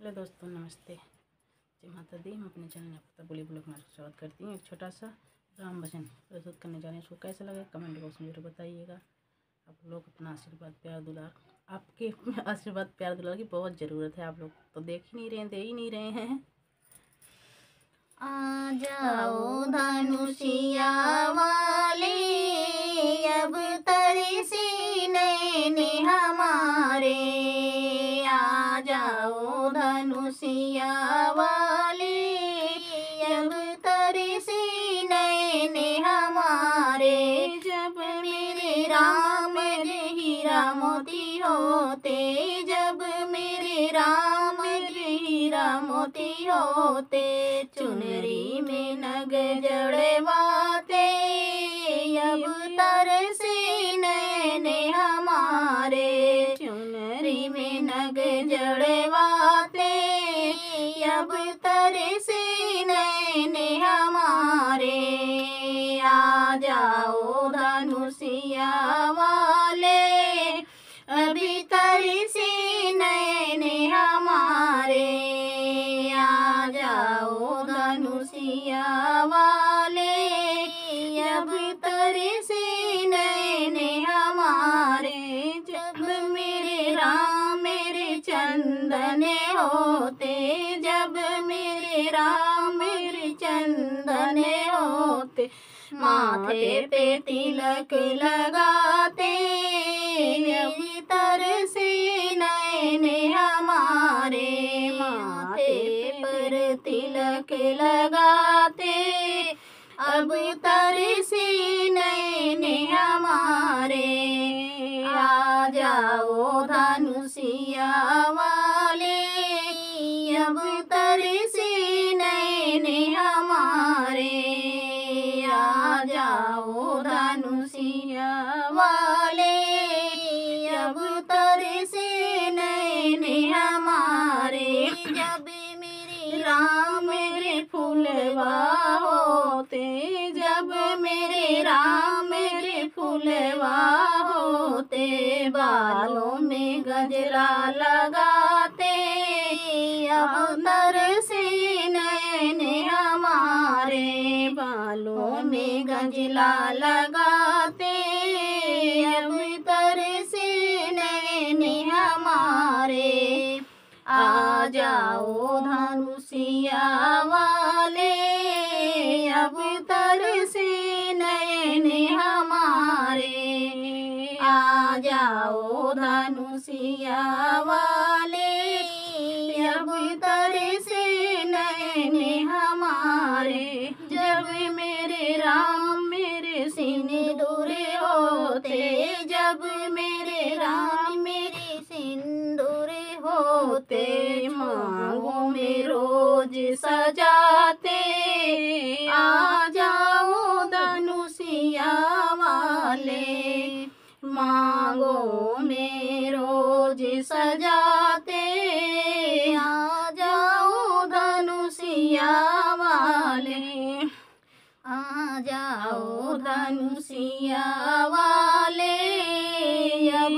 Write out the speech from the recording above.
Hello दोस्तों, नमस्ते, जय माता दी। मैं अपने चैनल आपका बोली ब्लॉग में स्वागत करती हूँ। एक छोटा सा राम भजन प्रस्तुत करने जा रहे हैं। उसको कैसा लगे कमेंट बॉक्स में जरूर बताइएगा। आप लोग अपना आशीर्वाद प्यार दुलार, आपके आशीर्वाद प्यार दुलार की बहुत ज़रूरत है। आप लोग तो देख ही नहीं रहे हैं, दे ही नहीं रहे हैं। आ जाओ धनुषिया वाले, अब तरसी नैन हमारे। आ जाओ धनुषिया वाले, अब तरसी नैन हमारे। जब मेरे राम हीरा मोती होते, जब मेरे राम हीरा मोती होते, चुनरी में नग जड़वाते, अब तरसे नैन हमारे। चुनरी में नग जड़वाते, अब तरसे नैन हमारे। आ जाओ धनुषिया वाले, अभी तरसे नैन हमारे। आ जाओ धनुषिया वाले, अब तरसे नैन हमारे। जब मेरे राम मेरे चंदन होते, जब मेरे राम मेरे चंदन होते, माथे पे तिलक लगाते, अभी तरसे नैन हमारे। माथे पर तिलक लगाते, अब तरसे नैन हमारे। आ जाओ धनुषिया वाले, अब तरसे नैन हमारे। आ जाओ धनुषिया वाले, अब तरसे नैन हमारे। जब मेरे राम मेरे फूलवा होते, जब मेरे राम मेरे फूलवा होते, बालों में गजरा लगाते, अब तरसे नैन हमारे। बालों में गजला लगाते, अब तरसे नैन हमारे। आ जाओ धनुषिया वाले, अब तरसे नैन हमारे। आ जाओ धनुषिया वाले, अब तरसे नैन हमारे। जब मेरे राम मेरे सिंदूर होते, जब मेरे राम मेरे सिंदूर होते, मांगों में रोज सजाते, आ जाओ धनुषिया वाले। मांगों में रोज सजाते, आ जाओ धनुषिया वाले। आ जाओ धनुषिया वाले, अब